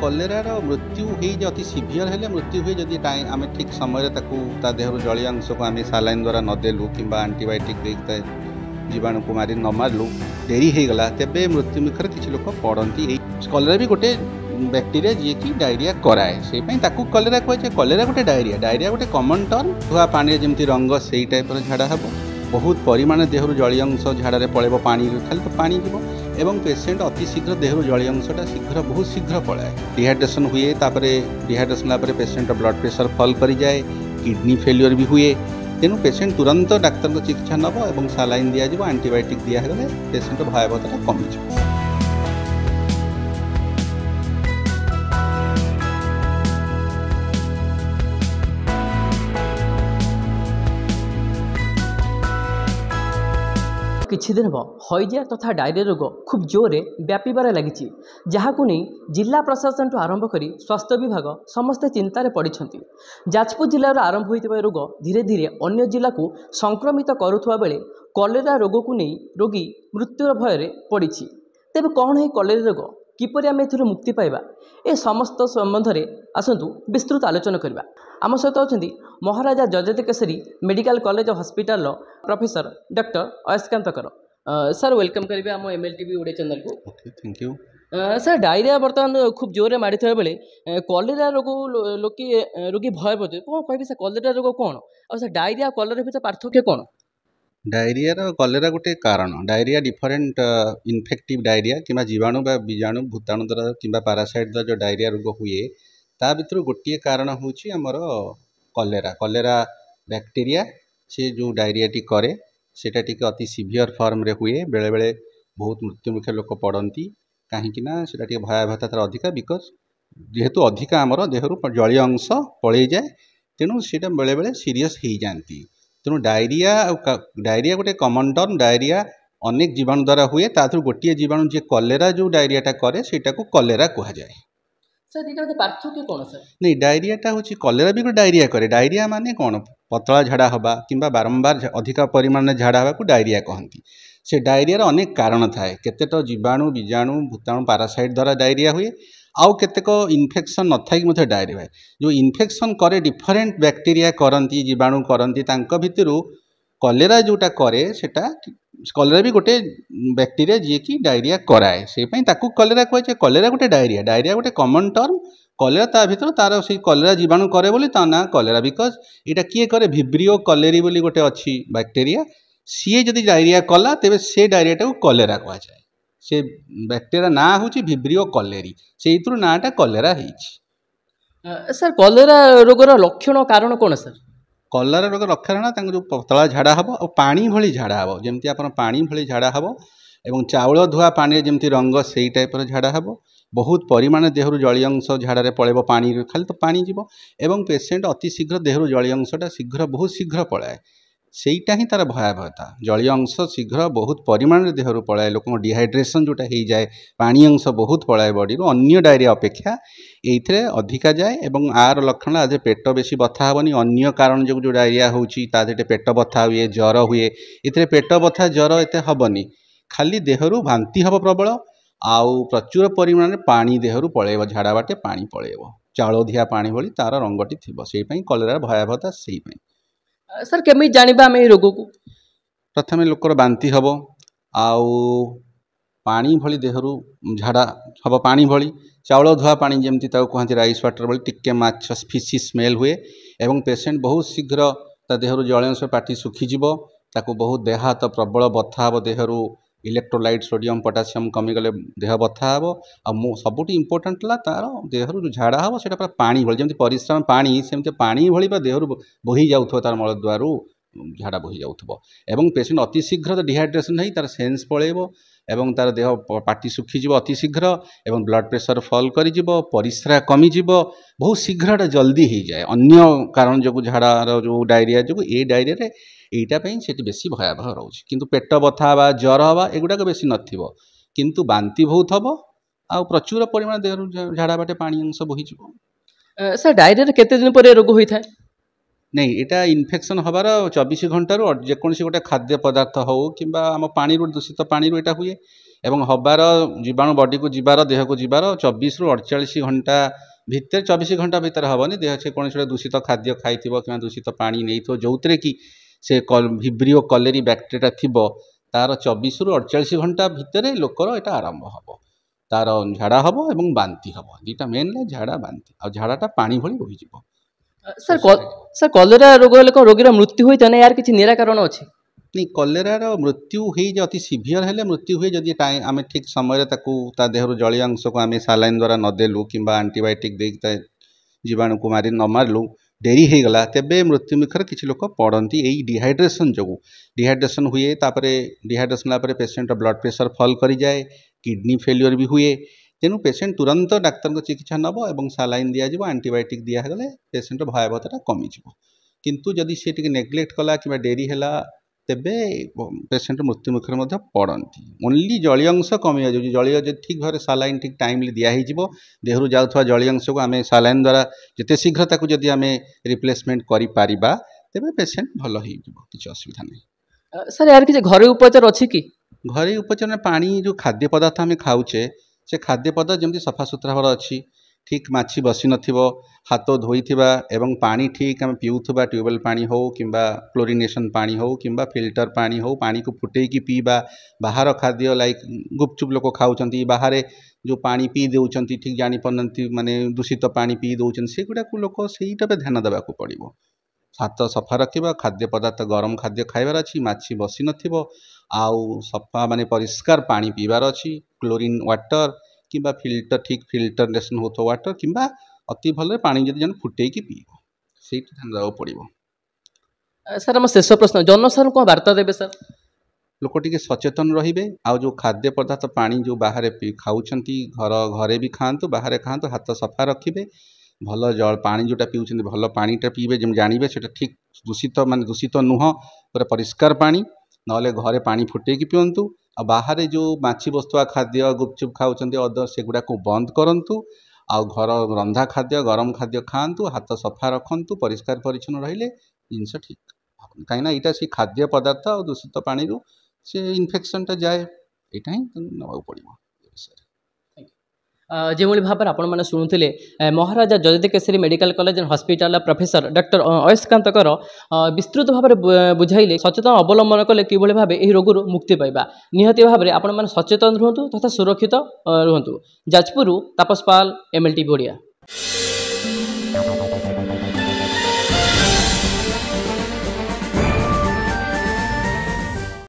कलेरार मृत्यु हो अति सीभियर हेले मृत्यु हुए जदि आम ठीक समय देहर जलीय अंश को आम सालाइन द्वारा नदेलु कि आंटीबायोटिक जीवाणु को मारी न मारू डेरी होगला तेरे मृत्यु मुखर किसी लोक पड़ती। कलेरा भी गोटे बैक्टेरिया जी की डायरिया कराए से कलेरा कहुए कलेरा गोटे डायरिया गोटे कमन टर्म धुआ पानी जमी रंग से टाइप झाड़ा हम बहुत परिमाण देहर जलीय अंश झाड़े पड़े पानी खाली तो पानी जीव एवं पेसेंट अति शीघ्र देहर जलीय अंशटा शीघ्र बहुत शीघ्र पलाए डिहाइड्रेशन हुए डिहाइड्रेशन पेसेंट ब्लड प्रेशर फल कर जाए किडनी फेल्योर भी हुए तेणु पेसेंट तुरंत डाक्तर चिकित्सा नब और सालाइन दिज्व आंटीबायोटिक दिगले पेसेंट भयावहता कमिज। किछि दिन हम हईजा तथा डायरिया रोग खूब जोरे व्यापार लगी जहाँ नहीं जिला प्रशासन ठूँ आरंभ कर स्वास्थ्य विभाग समस्ते चिंतार पड़ी। जाजपुर जिलार आरंभ होता रोग धीरे धीरे अन्य जिला को संक्रमित करुवा बेले कलेरा रोग को नहीं रोगी मृत्युर भय पड़ी। तेबे कौन है कलेरा रोग किपरि आम एथुर मुक्ति पाइबा ए समस्त संबंध में आसतु विस्तृत आलोचना करवा। आम सहित अच्छा Maharaja Jajati Keshari medical college hospital professor doctor Ayaskant Kar sir welcome करेंगे आम MLTV ओडिया चैनल को। थैंक यू सर डायरिया बर्तमान खूब जोरे मारी था बेले कलेरा रोग रोगी भय पड़े कौन कह सर कलेरा रोग कौन और सर डायरिया कलेरा भीतर पार्थक्य कौन? डायरिया कलेरा गोटे कारण डायरिया डिफरेंट इनफेक्टिव डायरिया कि जीवाणु बा बीजाणु भूताणु द्वारा कि पारासाइट द्वारा जो डायरिया रोग हुए ता भीतर गोटे कारण होची हमर कलेरा बैक्टीरिया से जो डायरिया टी करे सेटा टिके अति सीवियर फॉर्म रे हुए बेले बेले बहुत मृत्युमुखी लोक पड़ती कहीं सेटा टिके भयावहता तार अधिका बिकज जेहेतु अधिका आमर देहरु जलीय अंश पलि जाए तेणु सेटा बेले बेले सीरीयस हो जाती। तेणु डायरिया गोटे कमन टर्म डायरिया अनेक जीवाणु द्वारा हुए ताथु गोटे जीवाणु जे कलेरा जो डायरियाटा करे सेटा को कलेरा कहा जाए। सर ये पार्थक्य कौन सर? नहीं डायरियाटा हूँ कलेरा भी गोटे डायरिया करे डायरिया माने कौन पतला झाड़ा हवा कि बारंबार अधिक परिमाण झाड़ा हवा को डायरिया कहती। से डायरियार अनेक कारण थाए केतेट जीवाणु बीजाणु भूताणु पारासाइट द्वारा डायरिया हुए आउ केतेक इन्फेक्शन न थाई कि डायरिया हुए जो इन्फेक्शन करे डिफरेंट बैक्टीरिया करती जीवाणु करती तांको भितरु कलेरा जोटा करे सेटा कलेरा भी गोटे बैक्टीरिया जी की डायरिया कराए से कलेरा कहे कलेरा गोटे डायरिया गोटे कमन टर्म कलेरा ता भीतर तार से कलेरा जीवाणु करे बोली ता ना कलेरा बिकज यहाँ किए करे भिब्रियो कलेरी बोली गोटे अच्छी बैक्टीरिया सी जदि डायरिया कला तेरे से डायरियाटा को कलेरा कह जाए से बैक्टीरिया ना हूँ भिब्रियो कलेरी से नाटा कलेरा है। सर कलेरा रोगर लक्षण कारण कौन सर? कलेरा रोग लक्षण जो पतला झाड़ा हम और पानी भली झाड़ा हम जमी आप पानी भली झाड़ा हम एवं चाउल धुआ पानी जमी रंग से टाइप झाड़ा हम बहुत परिमाण देहरु जलीय अंश झाड़े पड़े पानी खाली तो पानी जीव एवं पेसेंट अति शीघ्र देहरु जलीय अंशटा शीघ्र बहुत शीघ्र पलाए सेटा ही तार भयावहता जलीय अंश शीघ्र बहुत परिमाण देहरु पलाए लोक डिहाइड्रेशन जोटा हो जाए पानी अंश बहुत पलाए बॉडी अन्य डायरिया अपेक्षा ये अधिका जाए एवं आर लक्षण आज पेट बेसी बथा हेनी अन्य कारण जो डायरिया होची पेट बथा हुए ज्वर हुए ये पेट बथा ज्वर एत हेनी खाली देहरु भांति हम प्रबल आउ प्रचुर परिमाण में पानी देहरु पलैब झाड़ा बाटे पानी पलैब चाउल धिया पानी भली तार रंगटी थी से कलेरा भयावहता से सर केमी जानिबा हम रोग को प्रथम लोकर बांति हम आउ पानी भली देहरु झाड़ा हम पानी भली चाउल धुआ पानी जमी कहते राइस वाटर भली टिके माछ फिशी स्मेल हुए एवं पेसेंट बहुत शीघ्र ता देहरु जलीय पाटी सुखीज ताकू बहुत देह हाथ प्रबल बथा हम देहरु इलेक्ट्रोलाइट सोडियम पोटासियम कमीगले देह बथा हम आ सबुठ इम्पोर्टाट है तार देहरु जो झाड़ा हम से पानी भली जमी परिश्रम पानी सेमती पानी भली देहरु बोही जाऊँ तार मलद्वार झाड़ा बोही जाऊँ एवं पेसेंट अति शीघ्र डिहाइड्रेशन हो तार सेन्स पलैब एवं तार देह पाटी सुखीज अति शीघ्र एवं ब्लड प्रेशर फल कर परिश्रा कमिज बहुत शीघ्र जल्दी हो जाए अन्य कारण जो झाड़ार जो डायरिया जो ये डायरिया यहीटापी से बेसी भयावह रोचे किंतु पेट बथा हवा ज्वर हवा एगुड़ाक बेसी नथिबो किंतु बांति बहुत हम आ प्रचुर परिमाण देह झाड़ा बाटे पानी अंश बोहीज। सर डायरिया केते दिन पर रोग होता है? नहीं यहाँ इनफेक्शन हबार 24 घंटार जेकोसी गोटे खाद्य पदार्थ हो कि आम पानी दूषित पानी यहाँ हुए एवं हबार जीवाणु बॉडी को जीवार देह को जीवार 24 रु 48 घंटा भितर 24 घंटा भितर हेनी देह से कौन दूषित खाद्य खाई कि दूषित पानी नहीं थो जो थे कि से विब्रियो कलेरी बैक्टेरिया थी तार 24 रु 48 घंटा भितर लोकर यहाँ आरंभ हम तार झाड़ा हम और बांति हम दुटा मेन झाड़ा बांति आ झाड़ाटा पानी भली रही सर सर कलेरा रोग हेल्ले कौन रोगी मृत्यु होता है यार किसी निराकरण अच्छी नहीं कलेरार मृत्यु हो अति सीभियर हेले मृत्यु हुए जदि टाइम आम ठीक समय ता देहर जलीय अंश को आम सालाइन द्वारा नदेलु कि आंटीबायोटिक दे जीवाणु को मारी न मारू डेरी हो गला तेबे मृत्यु मुखर किसी लोक पड़ती यही डिहाइड्रेशन जो डिहाइड्रेशन हुए तापर dehydration patient blood pressure fall कर जाए किडनी फेल्योर भी हुए तेणु पेसेंट तुरंत डाक्तर को चिकित्सा नब और सालाइन दिज्व आंटीबायोटिक दिगले पेसेंट भयावहता कमिज किंतु जदि सी नेग्लेक्ट कला कि डेरी है तेबे पेसेंट मृत्यु मुखर पड़ती ओनली जलीय अंश कमी जाए जलीय ठीक भाव सालाइन ठीक टाइम दिहु देहरु जाऊा जलीय अंश को आम सालाइन द्वारा जिते शीघ्र जदि आम रिप्लेसमेंट करें तेबे पेसेंट भल हो किसी असुविधा नहीं। सर यार किसी घरेलू उपचार अच्छी कि घरेलू उपचार में पानी जो खाद्य पदार्थ आम खाऊे से खाद्य पदार्थ जमी सफा सुतरा भाव अच्छी ठीक माछी बसी नथिबो हाथ धोईथिबा एवं पानी ठीक आम पीउथबा ट्यूबवेल पानी हो किंबा क्लोरिनेशन पानी हो किंबा फिल्टर पानी हो पानी को फुटेकी पीबा बाहर खाद्य लाइक गुपचुप लोक खाऊंती बाहर जो पानी पी दौरान ठीक जानी पारती माने दूषित पानी पी दौरान से गुड़ा को लोक से ध्यान देवा पड़ो हाथ सफा रखा खाद्य पदार्थ गरम खाद्य खाइबार अच्छी माछी बसी नथिबो आउ सफा माने परिष्कार पानी पीबार अच्छी क्लोरीन वाटर किंबा फिल्टर ठीक फिल्टरेसन हो वाटर किंबा अति भल पानी जब जन फुटेकी पीब से ध्यान देवा पड़ो। सर आम शेष प्रश्न जनसाधारण कौन वार्ता देवे सर लोक टिके सचेतन रहिबे आ जो खाद्य पदार्थ पानी जो बाहर खाऊंती घरे भी खातु बाहर खातु हाथ सफा रखिए भल जल पानी जोटा पीउछन्ति भल पानीटा पीबे जब जानवे से ठीक दूषित माने दूषित नुह पूरा परिष्कार पानी नले घरे पानी फुटेकी पियंतु आ बाहर जो माछी बस्तुआ खाद्य गुपचुप खाऊंते अदर से गुड़ा को बंद करंतु आ घर रंधा खाद्य गरम खाद्य खातु हाथ सफा रखु परिष्कार परिच्छन्न रहिले जिनस ठीक कहीं यहाँ से खाद्य पदार्थ और दूषित पानी से इन्फेक्शनटा जाए यहाँ ही नवा पड़ो। जो भाव आपण मैंने शुणुले Maharaja Jaydev Kesari medical college and hospital professor doctor Ayaskantkar विस्तृत भाव में बुझाइले सचेतन अवलंबन कले कि भाव यह रोग मुक्ति पाइबा निहती भाव में आपण मैंने सचेतन रुहतु तथा सुरक्षित रुहतु। जाजपुर तापस पाल MLTV ओडिया।